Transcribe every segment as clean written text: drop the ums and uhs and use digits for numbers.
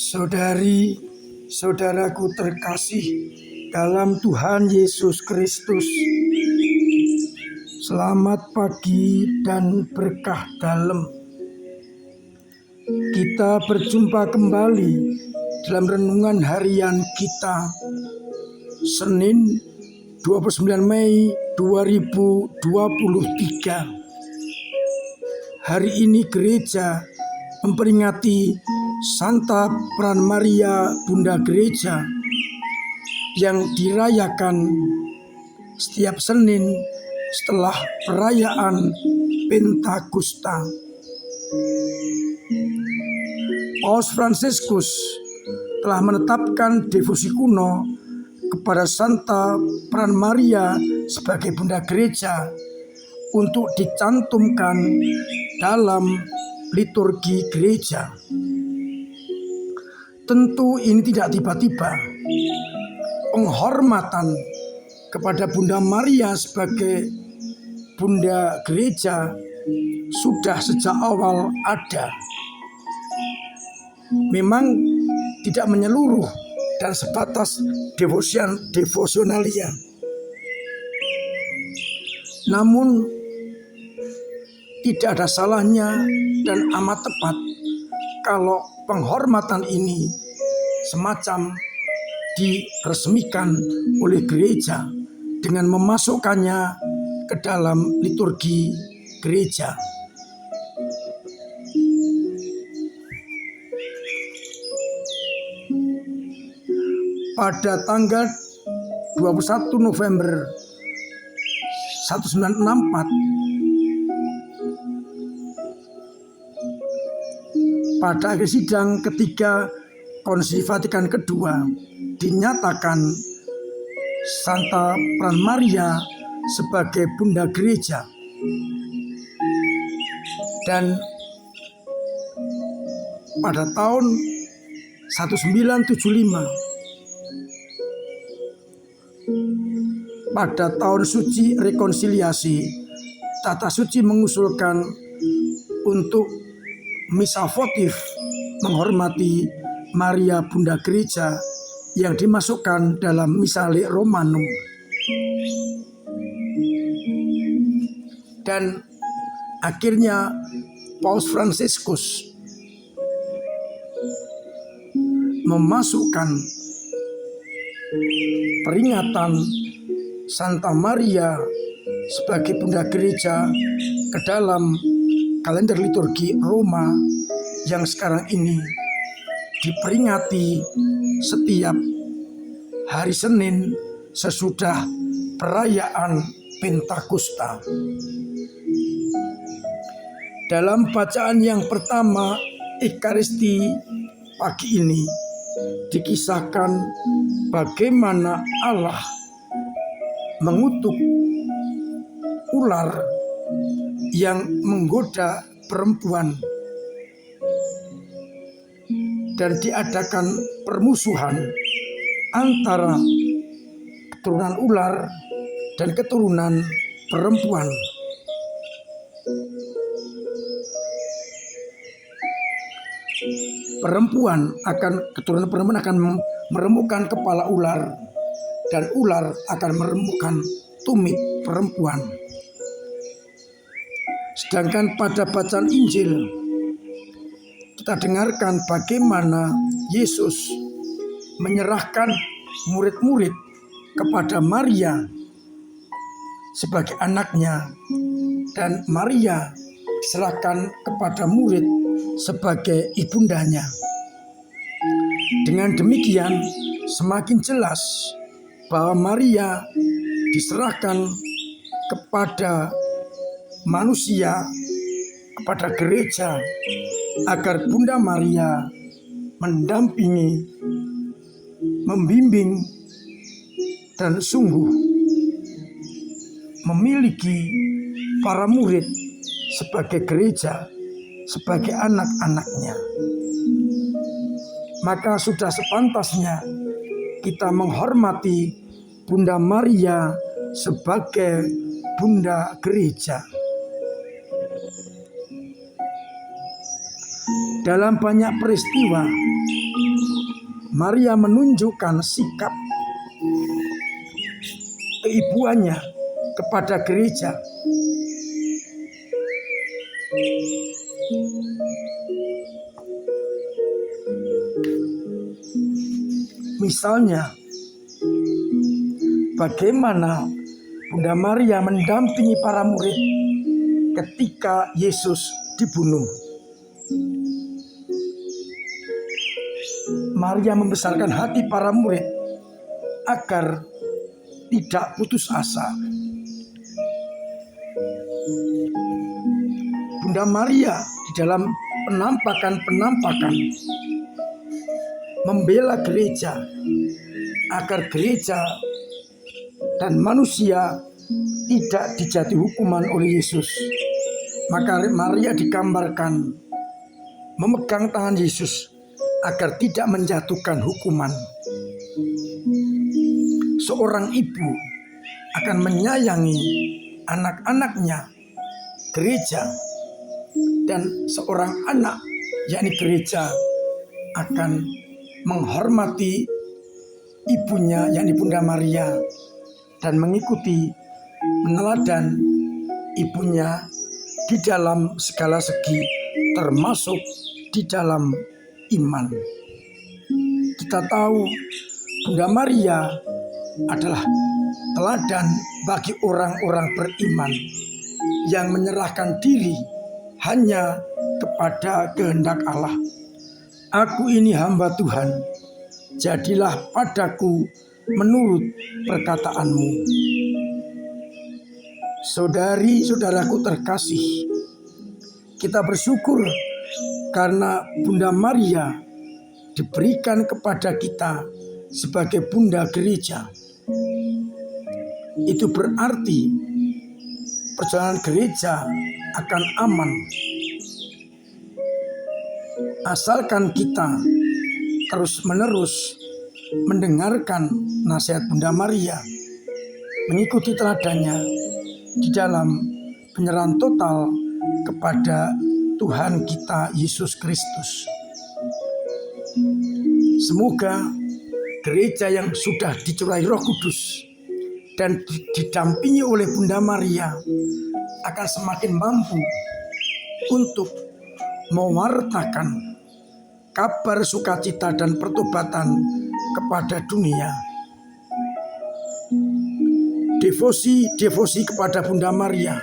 Saudari, saudaraku terkasih dalam Tuhan Yesus Kristus, selamat pagi dan berkah dalam. Kita berjumpa kembali dalam renungan harian kita, Senin 29 Mei 2023. Hari ini gereja memperingati Santa Peran Maria Bunda Gereja yang dirayakan setiap Senin setelah perayaan Pentakosta. Paus Fransiskus telah menetapkan devosi kuno kepada Santa Peran Maria sebagai Bunda Gereja untuk dicantumkan dalam liturgi gereja. Tentu ini tidak tiba-tiba. Penghormatan kepada Bunda Maria sebagai Bunda Gereja sudah sejak awal ada. Memang tidak menyeluruh dan sebatas devosionalia. Namun tidak ada salahnya dan amat tepat kalau penghormatan ini semacam diresmikan oleh gereja dengan memasukkannya ke dalam liturgi gereja. Pada tanggal 21 November 1964, pada akhir sidang ketiga Konsili Vatikan kedua dinyatakan Santa Peran Maria sebagai Bunda Gereja. Dan pada tahun 1975, pada tahun suci rekonsiliasi, Tata Suci mengusulkan untuk misa votif menghormati Maria Bunda Gereja yang dimasukkan dalam Missale Romanum. Dan akhirnya Paus Fransiskus memasukkan peringatan Santa Maria sebagai Bunda Gereja ke dalam kalender liturgi Roma yang sekarang ini diperingati setiap hari Senin sesudah perayaan Pentakosta. Dalam bacaan yang pertama Ekaristi pagi ini dikisahkan bagaimana Allah mengutuk ular yang menggoda perempuan dan diadakan permusuhan antara keturunan ular dan keturunan perempuan. Keturunan perempuan akan meremukkan kepala ular dan ular akan meremukkan tumit perempuan. Sedangkan pada bacaan Injil kita dengarkan bagaimana Yesus menyerahkan murid-murid kepada Maria sebagai anaknya dan Maria diserahkan kepada murid sebagai ibundanya. Dengan demikian semakin jelas bahwa Maria diserahkan kepada manusia, kepada gereja, agar Bunda Maria mendampingi, membimbing, dan sungguh memiliki para murid sebagai gereja, sebagai anak-anaknya. Maka sudah sepantasnya kita menghormati Bunda Maria sebagai Bunda Gereja. Dalam banyak peristiwa, Maria menunjukkan sikap keibuannya kepada gereja. Misalnya, bagaimana Bunda Maria mendampingi para murid ketika Yesus dibunuh. Maria membesarkan hati para murid agar tidak putus asa. Bunda Maria di dalam penampakan membela gereja agar gereja dan manusia tidak dijatuhi hukuman oleh Yesus. Maka Maria digambarkan memegang tangan Yesus agar tidak menjatuhkan hukuman. Seorang ibu akan menyayangi anak-anaknya, gereja, dan seorang anak, yakni gereja, akan menghormati ibunya, yakni Bunda Maria, dan mengikuti meneladan ibunya di dalam segala segi, termasuk di dalam iman. Kita tahu Bunda Maria adalah teladan bagi orang-orang beriman yang menyerahkan diri hanya kepada kehendak Allah. Aku ini hamba Tuhan, jadilah padaku menurut perkataanmu. Saudari-saudaraku terkasih, kita bersyukur karena Bunda Maria diberikan kepada kita sebagai Bunda Gereja. Itu berarti perjalanan gereja akan aman, asalkan kita terus-menerus mendengarkan nasihat Bunda Maria, mengikuti teladannya di dalam penyerahan total kepada Tuhan kita Yesus Kristus. Semoga gereja yang sudah dicurahi Roh Kudus dan didampingi oleh Bunda Maria akan semakin mampu untuk mewartakan kabar sukacita dan pertobatan kepada dunia. Devosi kepada Bunda Maria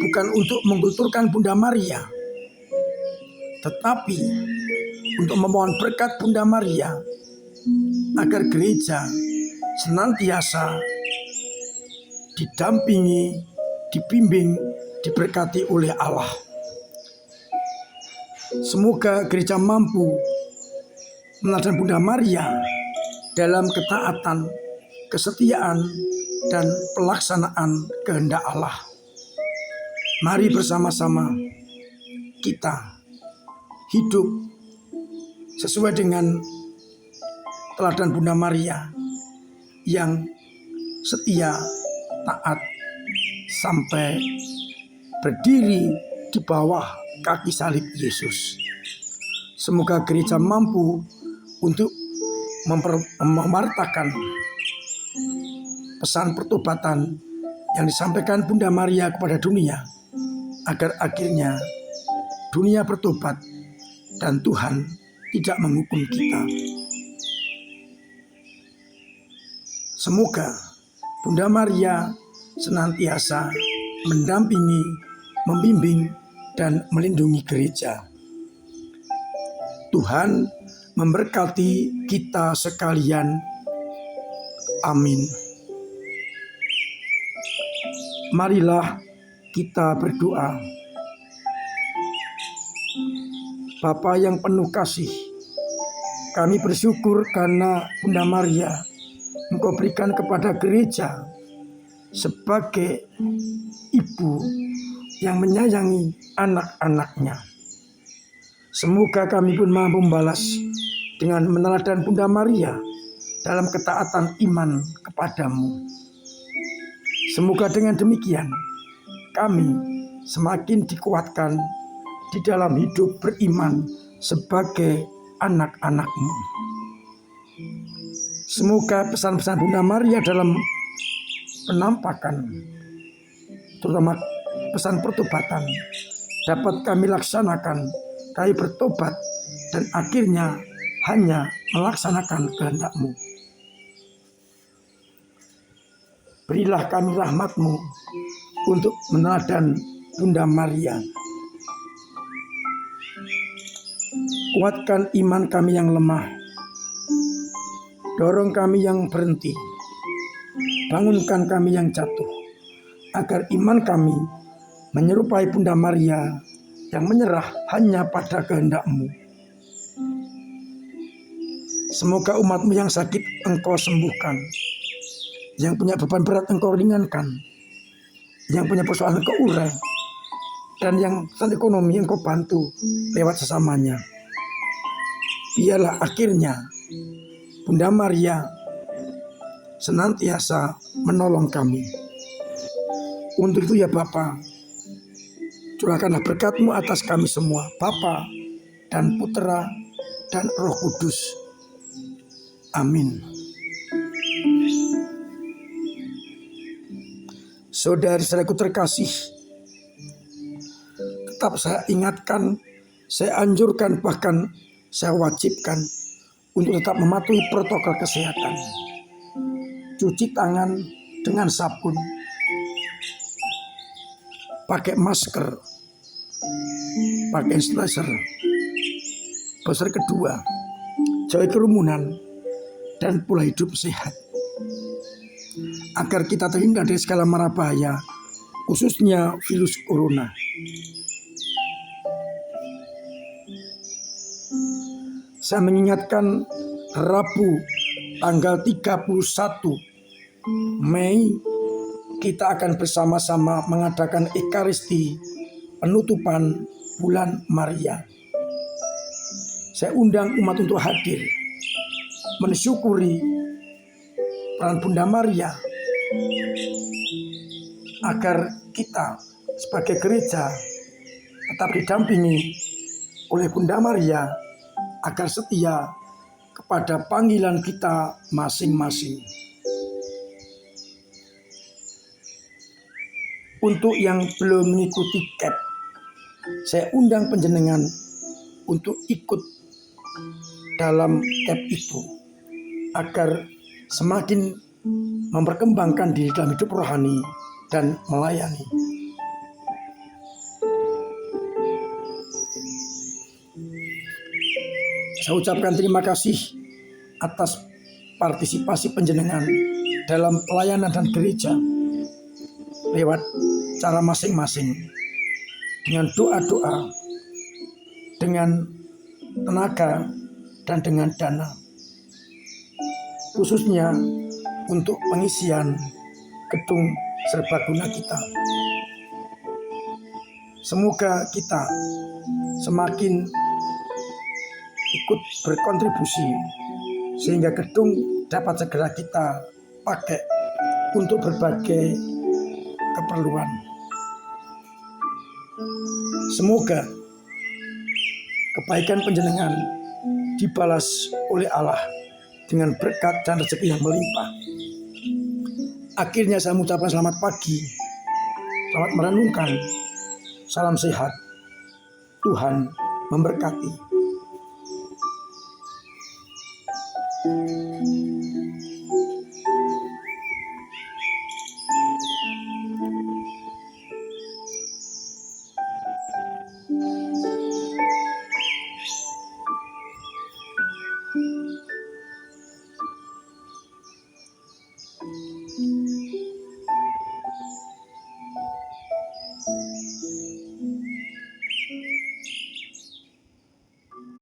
bukan untuk mengkulturkan Bunda Maria, tetapi untuk memohon berkat Bunda Maria agar gereja senantiasa didampingi, dibimbing, diberkati oleh Allah. Semoga gereja mampu meneladani Bunda Maria dalam ketaatan, kesetiaan, dan pelaksanaan kehendak Allah. Mari bersama-sama kita hidup sesuai dengan teladan Bunda Maria yang setia, taat, sampai berdiri di bawah kaki salib Yesus. Semoga gereja mampu untuk memartakan pesan pertobatan yang disampaikan Bunda Maria kepada dunia, agar akhirnya dunia bertobat dan Tuhan tidak menghukum kita. Semoga Bunda Maria senantiasa mendampingi, membimbing, dan melindungi gereja. Tuhan memberkati kita sekalian. Amin. Marilah kita berdoa. Bapa yang penuh kasih, kami bersyukur karena Bunda Maria Engkau berikan kepada gereja sebagai ibu yang menyayangi anak-anaknya. Semoga kami pun mampu membalas dengan meneladan Bunda Maria dalam ketaatan iman kepadamu. Semoga dengan demikian kami semakin dikuatkan di dalam hidup beriman sebagai anak-anak-Mu. Semoga pesan-pesan Bunda Maria dalam penampakan, terutama pesan pertobatan, dapat kami laksanakan. Kami bertobat dan akhirnya hanya melaksanakan kehendak-Mu. Berilah kami rahmat-Mu untuk meneladan Bunda Maria. Kuatkan iman kami yang lemah, dorong kami yang berhenti, bangunkan kami yang jatuh, agar iman kami menyerupai Bunda Maria yang menyerah hanya pada kehendak-Mu. Semoga umat-Mu yang sakit Engkau sembuhkan, yang punya beban berat Engkau ringankan, yang punya persoalan Engkau urai, dan yang tentang ekonomi Engkau bantu lewat sesamanya. Biarlah akhirnya Bunda Maria senantiasa menolong kami. Untuk itu ya Bapa, curahkanlah berkat-Mu atas kami semua, Bapa dan Putera dan Roh Kudus. Amin. Saudari-saudaraku terkasih, tetap saya ingatkan, saya anjurkan, bahkan saya wajibkan untuk tetap mematuhi protokol kesehatan. Cuci tangan dengan sabun, pakai masker, pakai sanitizer. Besar kedua, jauhi kerumunan dan pola hidup sehat, agar kita terhindar dari segala mara bahaya, khususnya virus corona. Saya mengingatkan Rabu tanggal 31 Mei kita akan bersama-sama mengadakan Ekaristi penutupan bulan Maria. Saya undang umat untuk hadir, mensyukuri peran Bunda Maria, agar kita sebagai gereja tetap didampingi oleh Bunda Maria, agar setia kepada panggilan kita masing-masing. Untuk yang belum mengikuti KEP, saya undang panjenengan untuk ikut dalam KEP itu, agar semakin memperkembangkan diri dalam hidup rohani dan melayani. Saya ucapkan terima kasih atas partisipasi panjenengan dalam pelayanan dan gereja lewat cara masing-masing, dengan doa-doa, dengan tenaga, dan dengan dana, khususnya untuk pengisian gedung serbaguna kita. Semoga kita semakin ikut berkontribusi sehingga gedung dapat segera kita pakai untuk berbagai keperluan. Semoga kebaikan panjenengan dibalas oleh Allah dengan berkat dan rezeki yang melimpah. Akhirnya saya mengucapkan selamat pagi, selamat merenungkan, salam sehat, Tuhan memberkati.